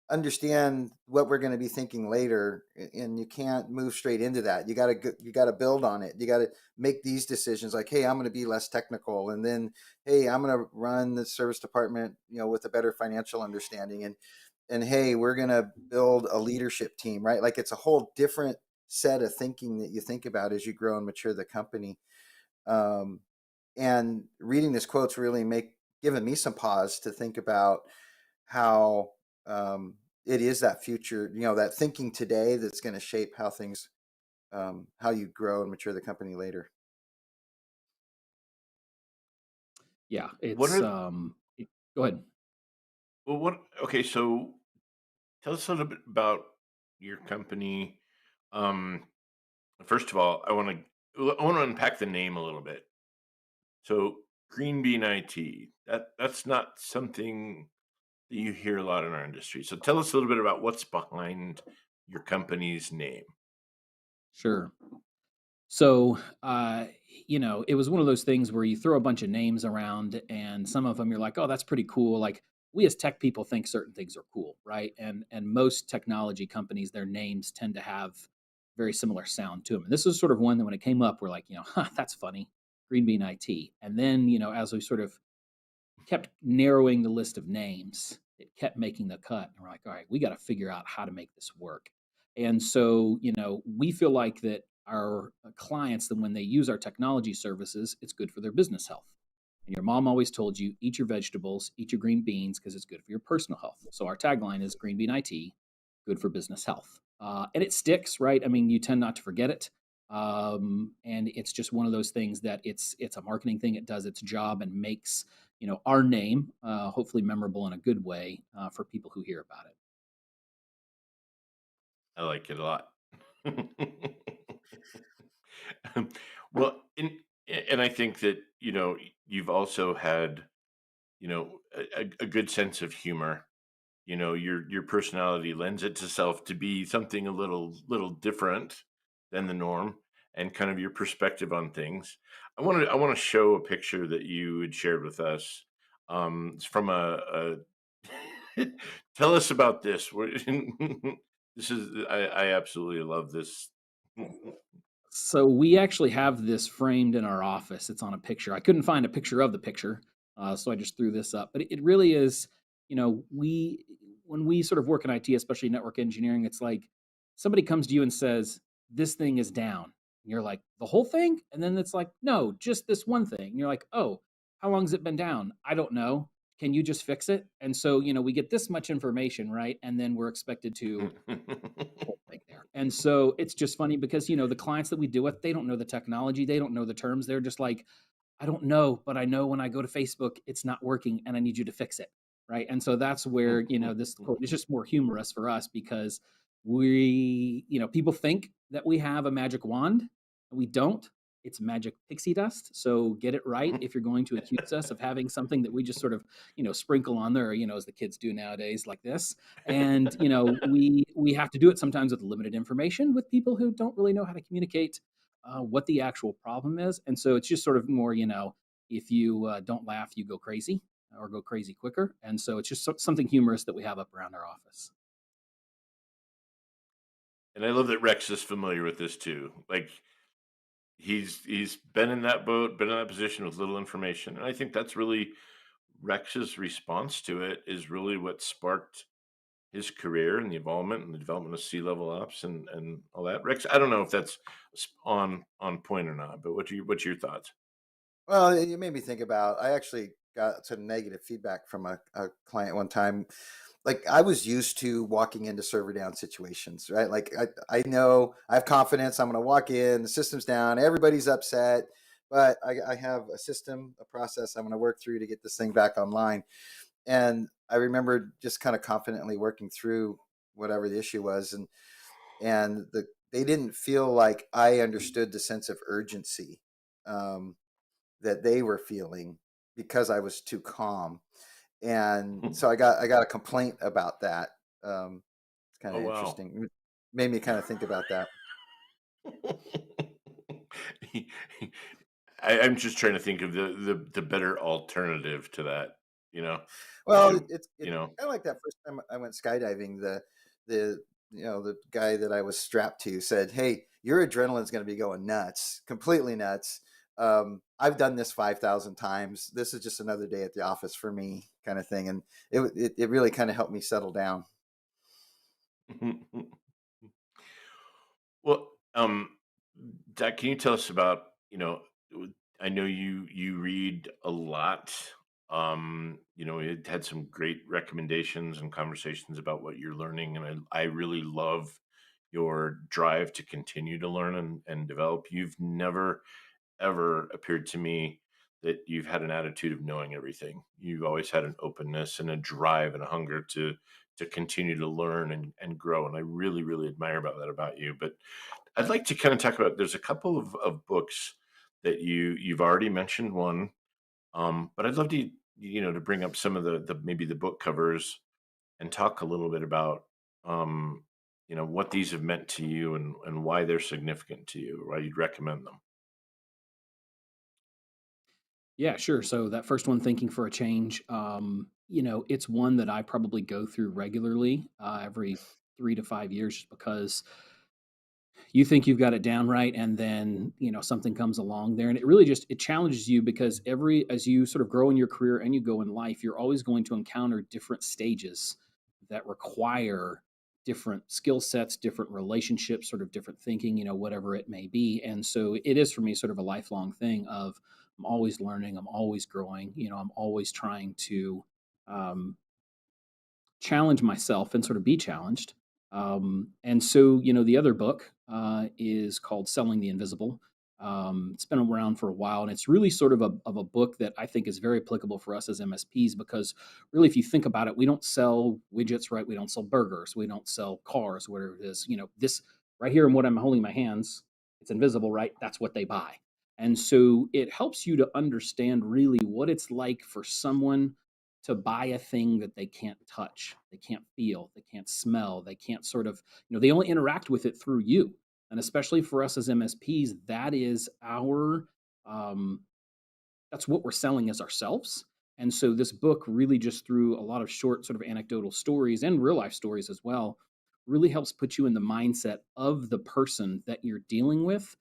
understand what we're going to be thinking later, and you can't move straight into that. You got to build on it. You got to make these decisions, like, hey, I'm going to be less technical, and then, hey, I'm going to run the service department with a better financial understanding, and hey, we're going to build a leadership team, right? Like, it's a whole different set of thinking that you think about as you grow and mature the company. And reading this quote's really given me some pause to think about how it is that future, that thinking today that's going to shape how things, how you grow and mature the company later. Yeah, What are go ahead. well, what? Okay, so tell us a little bit about your company. Um, First of all, I want to unpack the name a little bit. So, GreenBean IT. That's not something that you hear a lot in our industry. So, tell us a little bit about what's behind your company's name. Sure. So, it was one of those things where you throw a bunch of names around, and some of them you're like, oh, that's pretty cool. Like, we as tech people think certain things are cool, right? And most technology companies, their names tend to have very similar sound to them. And this was sort of one that when it came up, we're like, huh, that's funny, GreenBean IT. And then, as we sort of kept narrowing the list of names, it kept making the cut. And we're like, all right, we got to figure out how to make this work. And so, we feel like that our clients, that when they use our technology services, it's good for their business health. And your mom always told you, eat your vegetables, eat your green beans, because it's good for your personal health. So our tagline is GreenBean IT, good for business health. And it sticks, right? I mean, you tend not to forget it. And it's just one of those things that it's a marketing thing. It does its job and makes our name hopefully memorable in a good way for people who hear about it. I like it a lot. Well, and I think that you've also had a good sense of humor. Your personality lends itself to be something a little different than the norm, and kind of your perspective on things. I want to show a picture that you had shared with us. It's from a tell us about this. This is I absolutely love this. So we actually have this framed in our office. It's on a picture. I couldn't find a picture of the picture, so I just threw this up. But it really is, we when we sort of work in IT, especially network engineering, it's like somebody comes to you and says, "This thing is down." And you're like, "The whole thing?" And then it's like, "No, just this one thing." And you're like, "Oh, how long has it been down?" "I don't know." "Can you just fix it?" And so, we get this much information, right? And then we're expected to whole thing there. And so it's just funny because, the clients that we deal with, they don't know the technology, they don't know the terms. They're just like, I don't know, but I know when I go to Facebook, it's not working and I need you to fix it. Right. And so that's where, this quote is just more humorous for us because people think that we have a magic wand and we don't. It's magic pixie dust. So get it right if you're going to accuse us of having something that we just sort of, sprinkle on there, as the kids do nowadays, like this. And we have to do it sometimes with limited information with people who don't really know how to communicate. what the actual problem is. And so it's just sort of more, if you don't laugh, you go crazy or go crazy quicker. And so it's just something humorous that we have up around our office. And I love that Rex is familiar with this too. Like he's been in that boat, been in that position with little information. And I think that's really Rex's response to it is really what sparked his career and the involvement and the development of C-level ops and all that. Rex, I don't know if that's on point or not, but what's your thoughts? Well, it made me think about. I actually got some negative feedback from a client one time. Like I was used to walking into server down situations, right? Like I know I have confidence. I'm going to walk in, the system's down, everybody's upset, but I have a system, a process I'm going to work through to get this thing back online. And I remember just kind of confidently working through whatever the issue was, and they didn't feel like I understood the sense of urgency that they were feeling because I was too calm. And so I got a complaint about that. It's kind Oh of wow. interesting. Made me kind of think about that. I'm just trying to think of the better alternative to that, you know, Well, to it's kind of like that first time I went skydiving. The the guy that I was strapped to said, "Hey, your adrenaline's going to be going nuts, completely nuts. I've done this 5,000 times. This is just another day at the office for me," kind of thing. And it really kind of helped me settle down. well, Zach, can you tell us about, I know you read a lot. It had some great recommendations and conversations about what you're learning, and I really love your drive to continue to learn and develop. You've never ever appeared to me that you've had an attitude of knowing everything. You've always had an openness and a drive and a hunger to continue to learn and grow. And I really, really admire about that about you. But I'd like to kind of talk about there's a couple of books that you've already mentioned one. But I'd love to bring up some of the maybe the book covers and talk a little bit about what these have meant to you and why they're significant to you, why you'd recommend them. Yeah, sure. So that first one, Thinking for a Change, it's one that I probably go through regularly, every 3 to 5 years, just because you think you've got it down right, and then something comes along there, and it really just it challenges you, because as you sort of grow in your career and you go in life, you're always going to encounter different stages that require different skill sets, different relationships, sort of different thinking, whatever it may be. And so it is for me sort of a lifelong thing of I'm always learning, I'm always growing, I'm always trying to um, challenge myself and sort of be challenged. And so, the other book is called Selling the Invisible. It's been around for a while, and it's really sort of a book that I think is very applicable for us as MSPs, because really, if you think about it, we don't sell widgets, right? We don't sell burgers, we don't sell cars, whatever it is. This right here, and what I'm holding in my hands, it's invisible, right? That's what they buy. And so it helps you to understand really what it's like for someone to buy a thing that they can't touch, they can't feel, they can't smell, they can't sort of, they only interact with it through you. And especially for us as MSPs, that is um, that's what we're selling as ourselves. And so this book really, just through a lot of short sort of anecdotal stories and real life stories as well, really helps put you in the mindset of the person that you're dealing with.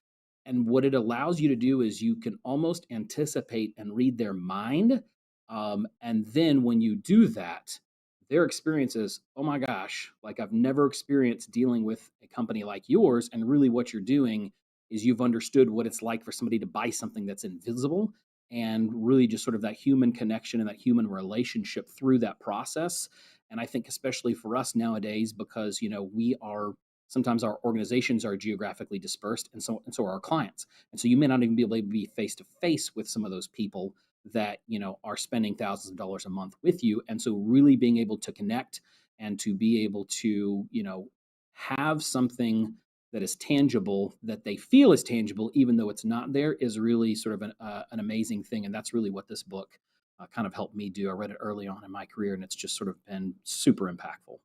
And what it allows you to do is you can almost anticipate and read their mind. And then when you do that, their experience is, oh my gosh, like I've never experienced dealing with a company like yours. And really, what you're doing is you've understood what it's like for somebody to buy something that's invisible, and really just sort of that human connection and that human relationship through that process. And I think especially for us nowadays, because we are sometimes our organizations are geographically dispersed, and so are our clients. And so you may not even be able to be face to face with some of those people that are spending thousands of dollars a month with you. And so really being able to connect and to be able to have something that is tangible, that they feel is tangible, even though it's not there, is really sort of an amazing thing. And that's really what this book kind of helped me do. I read it early on in my career, and it's just sort of been super impactful.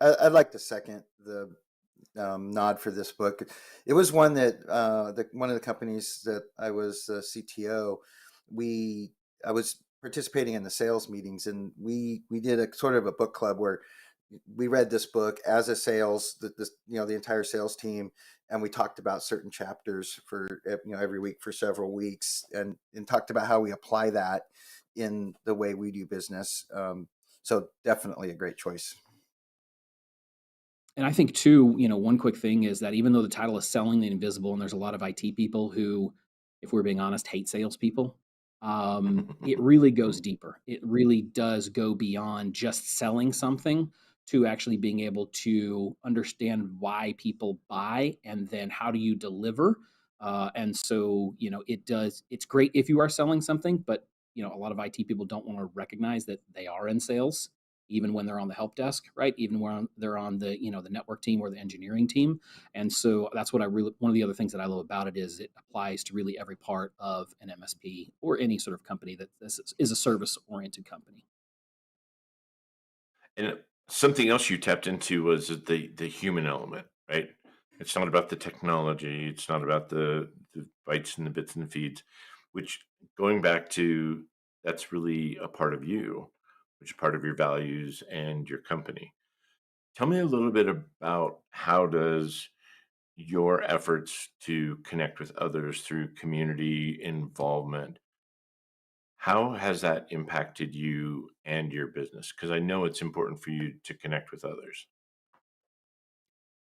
I'd like to second nod for this book. It was one that one of the companies that I was CTO. I was participating in the sales meetings, and we did a sort of a book club where we read this book as a sales the entire sales team, and we talked about certain chapters for every week for several weeks, and talked about how we apply that in the way we do business. So definitely a great choice. And I think too, one quick thing is that even though the title is Selling the Invisible, and there's a lot of IT people who, if we're being honest, hate salespeople, it really goes deeper. It really does go beyond just selling something to actually being able to understand why people buy and then how do you deliver. And so, it's great if you are selling something, but a lot of IT people don't want to recognize that they are in sales even when they're on the help desk, right? Even when they're on the the network team or the engineering team. And so that's what one of the other things that I love about it is it applies to really every part of an MSP or any sort of company that is a service oriented company. And something else you tapped into was the human element, right? It's not about the technology. It's not about the bytes and the bits and the feeds, which going back to that's really a part of you, which is part of your values and your company. Tell me a little bit about how does your efforts to connect with others through community involvement, how has that impacted you and your business? Because I know it's important for you to connect with others.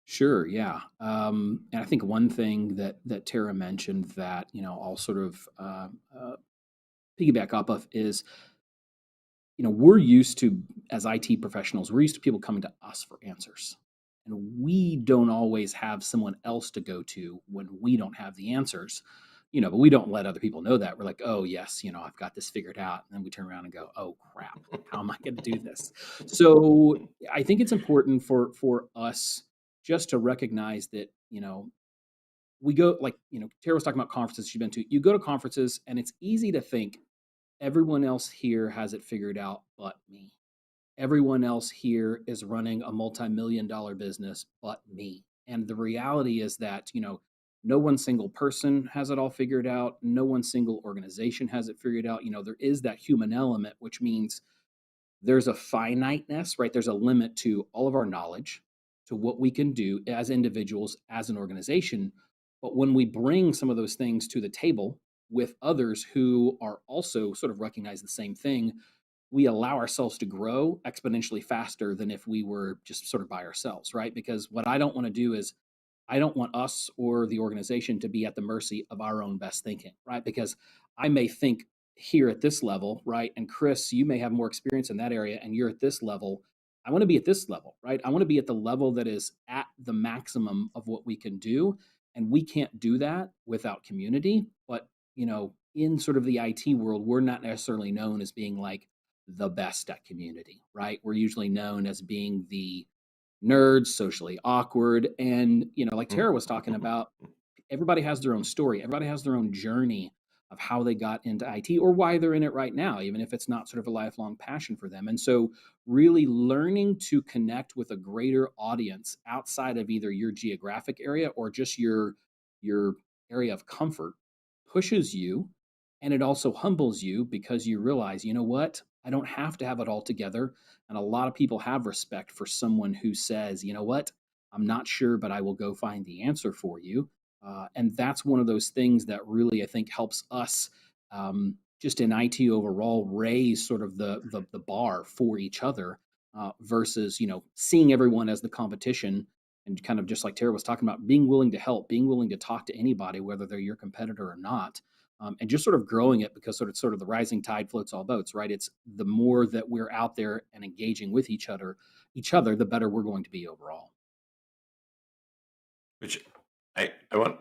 Sure, yeah. And I think one thing that Tara mentioned that I'll sort of piggyback off of is we're used to, as IT professionals, we're used to people coming to us for answers. And we don't always have someone else to go to when we don't have the answers, but we don't let other people know that. We're like, oh, yes, I've got this figured out. And then we turn around and go, oh, crap, how am I going to do this? So I think it's important for us just to recognize that, we go like, Tara was talking about conferences she's been to. You go to conferences and it's easy to think, everyone else here has it figured out but me. Everyone else here is running a multi-million-dollar business but me. And the reality is that, no one single person has it all figured out. No one single organization has it figured out. There is that human element, which means there's a finiteness, right? There's a limit to all of our knowledge, to what we can do as individuals, as an organization. But when we bring some of those things to the table with others who are also sort of recognize the same thing, we allow ourselves to grow exponentially faster than if we were just sort of by ourselves, right? Because what I don't want to do is I don't want us or the organization to be at the mercy of our own best thinking, right? Because I may think here at this level, right? And Chris, you may have more experience in that area and you're at this level. I want to be at this level, right? I want to be at the level that is at the maximum of what we can do. And we can't do that without community. But, in sort of the IT world, we're not necessarily known as being like the best at community, right? We're usually known as being the nerds, socially awkward. And, like Tara was talking about, everybody has their own story. Everybody has their own journey of how they got into IT or why they're in it right now, even if it's not sort of a lifelong passion for them. And so, really learning to connect with a greater audience outside of either your geographic area or just your area of comfort pushes you, and it also humbles you because you realize, you know what? I don't have to have it all together. And a lot of people have respect for someone who says, you know what? I'm not sure, but I will go find the answer for you. And that's one of those things that really, I think, helps us just in IT overall raise sort of the bar for each other versus, seeing everyone as the competition and kind of just like Tara was talking about, being willing to help, being willing to talk to anybody, whether they're your competitor or not. And just sort of growing it because sort of the rising tide floats all boats, right? It's the more that we're out there and engaging with each other, the better we're going to be overall. Which I want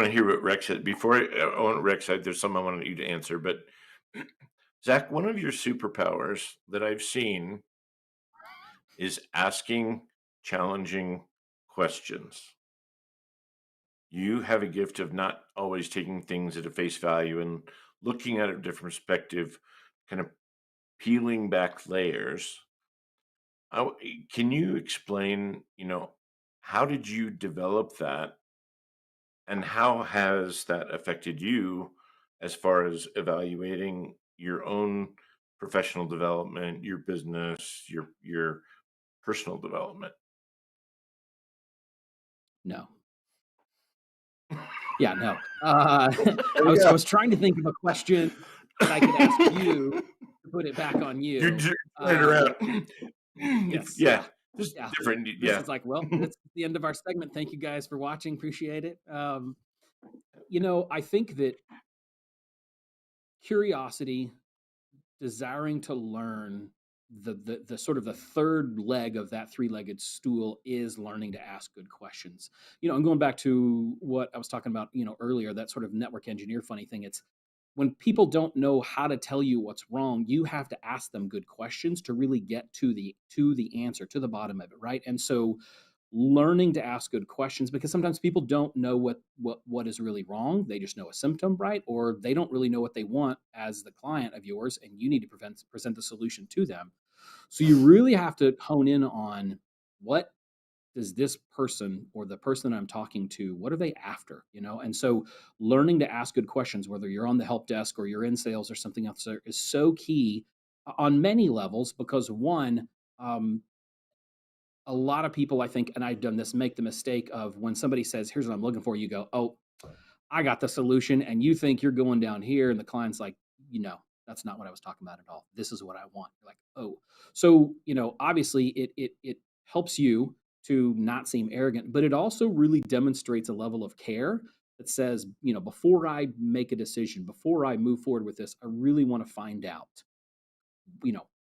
to hear what Rex said. Before I want Rex, there's something I wanted you to answer. But Zach, one of your superpowers that I've seen is asking challenging questions. You have a gift of not always taking things at a face value and looking at it a different perspective, kind of peeling back layers. Can you explain, How did you develop that, and how has that affected you as far as evaluating your own professional development, your business, your personal development? No. Yeah, no. There I we was I go. was trying to think of a question that I could ask you to put it back on You're you. just turning it around. Yes, Yeah, yeah, just yeah. different. This Yeah. is like, well, that's the end of our segment. Thank you guys for watching. Appreciate it. I think that curiosity, desiring to learn, the sort of the third leg of that three-legged stool is learning to ask good questions. I'm going back to what I was talking about, earlier, that sort of network engineer funny thing. It's when people don't know how to tell you what's wrong, you have to ask them good questions to really get to the answer, to the bottom of it, right? And so learning to ask good questions, because sometimes people don't know what is really wrong. They just know a symptom, right? Or they don't really know what they want as the client of yours, and you need to present the solution to them. So you really have to hone in on, what does this person, or the person I'm talking to, what are they after? And so learning to ask good questions, whether you're on the help desk or you're in sales or something else, is so key on many levels. Because one, a lot of people, I think, and I've done this, make the mistake of, when somebody says, here's what I'm looking for, you go, oh, I got the solution. And you think you're going down here. And the client's like, that's not what I was talking about at all. This is what I want. You're like, oh. So, obviously it helps you to not seem arrogant, but it also really demonstrates a level of care that says, before I make a decision, before I move forward with this, I really want to find out,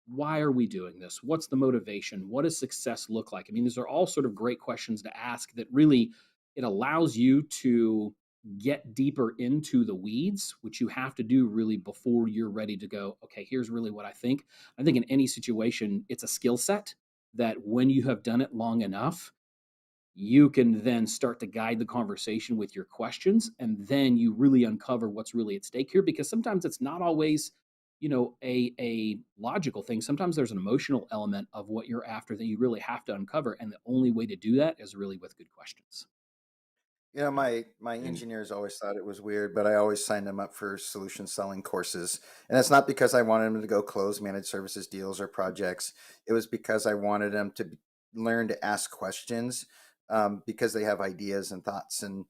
why are we doing this? What's the motivation? What does success look like? I mean, these are all sort of great questions to ask, that really, it allows you to get deeper into the weeds, which you have to do really before you're ready to go, okay, here's really what I think. I think in any situation, it's a skill set that, when you have done it long enough, you can then start to guide the conversation with your questions, and then you really uncover what's really at stake here. Because sometimes it's not always, a logical thing. Sometimes there's an emotional element of what you're after that you really have to uncover, and the only way to do that is really with good questions. My And engineers always thought it was weird, but I always signed them up for solution selling courses. And it's not because I wanted them to go close managed services deals or projects. It was because I wanted them to learn to ask questions, because they have ideas and thoughts and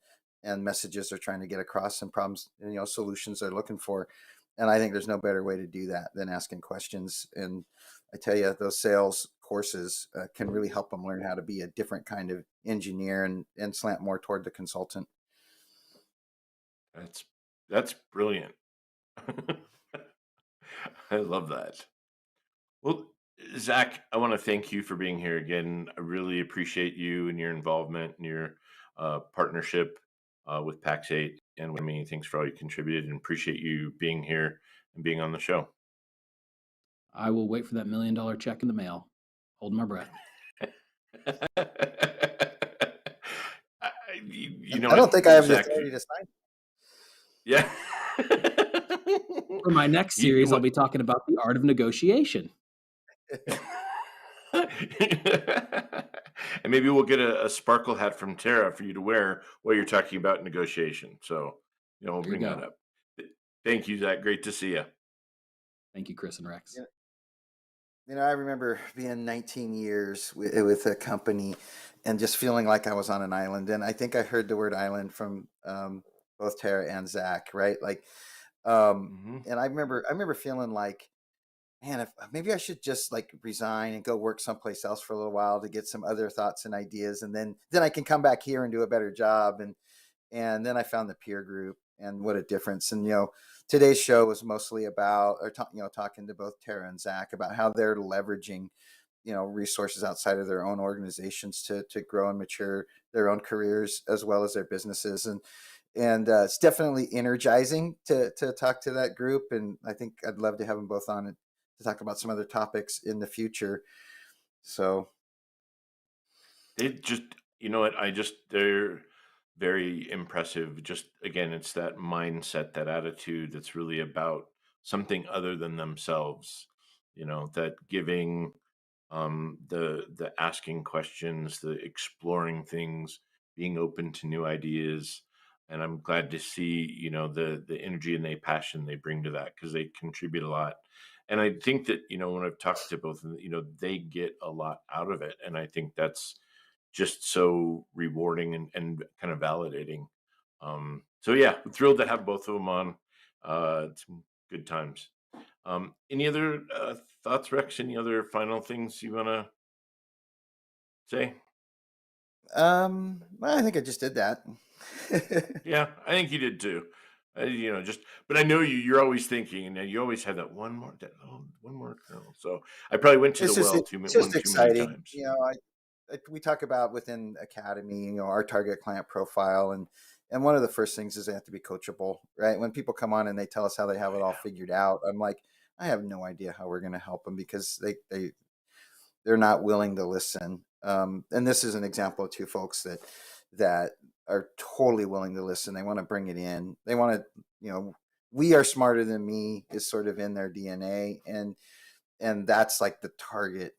messages they're trying to get across, and problems, and, solutions they're looking for. And I think there's no better way to do that than asking questions. And I tell you, those sales courses can really help them learn how to be a different kind of engineer, and slant more toward the consultant. that's brilliant. I love that. Well, Zach, I want to thank you for being here again. I really appreciate you and your involvement and your partnership with Pax8, and many thanks for all you contributed, and appreciate you being here and being on the show. I will wait for that $1 million check in the mail. Hold my breath. You know I don't what, think I have the Zach? authority to sign. Yeah. For my next series, I'll be talking about the art of negotiation. And maybe we'll get a sparkle hat from Tara for you to wear while you're talking about negotiation. So, we'll There you bring that go. up. Thank you, Zach. Great to see you. Thank you, Chris and Rex. I remember being 19 years with a company, and just feeling like I was on an island. And I think I heard the word island from both Tara and Zach, right? Like, Hmm. and I remember feeling like, man, if maybe I should just like resign and go work someplace else for a little while to get some other thoughts and ideas, and then I can come back here and do a better job. And then I found the peer group, and what a difference. And today's show was mostly about, or talking to both Tara and Zach about how they're leveraging resources outside of their own organizations to grow and mature their own careers as well as their businesses. And it's definitely energizing to talk to that group. And I think I'd love to have them both on to talk about some other topics in the future. So They just, you know what? They're very impressive. Just again, it's that mindset, that attitude that's really about something other than themselves, that giving the asking questions, the exploring things, being open to new ideas. And I'm glad to see, the energy and the passion they bring to that, because they contribute a lot. And I think that, when I've talked to both of them, they get a lot out of it. And I think that's just so rewarding and kind of validating. So yeah, I'm thrilled to have both of them on. It's good times. Any other thoughts, Rex? Any other final things you want to say? Well, I think I just did that. Yeah, I think you did too. But I know you're always thinking, and you always have that one more kernel. So I probably went to the well It's one just too many exciting. times. We talk about within Academy, our target client profile, and one of the first things is they have to be coachable, right? When people come on and they tell us how they have it all figured out, I'm like, I have no idea how we're going to help them, because they're not willing to listen. And this is an example of two folks that are totally willing to listen. They want to bring it in. They want to, we are smarter than me is sort of in their DNA, and that's like the target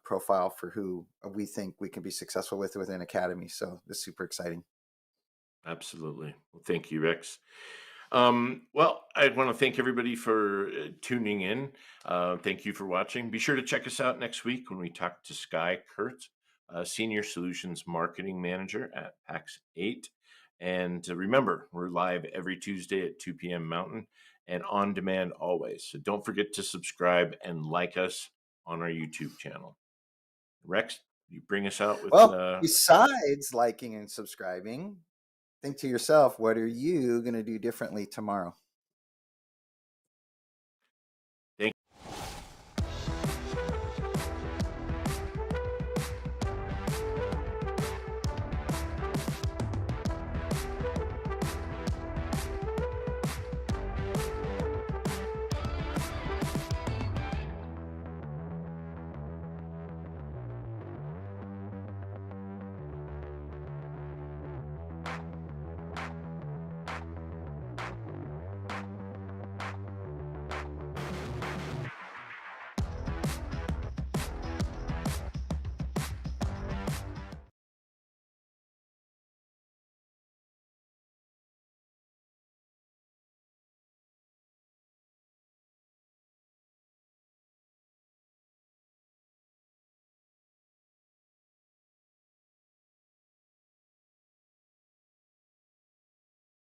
profile for who we think we can be successful within Academy. So it's super exciting. Absolutely. Well, thank you, Rex. Well, I want to thank everybody for tuning in. Thank you for watching. Be sure to check us out next week when we talk to Sky Kurt, Senior Solutions Marketing Manager at Pax8. And remember, we're live every Tuesday at 2 p.m. Mountain and on demand always. So don't forget to subscribe and like us on our YouTube channel. Rex, you bring us out with... Well, besides liking and subscribing, think to yourself, what are you going to do differently tomorrow?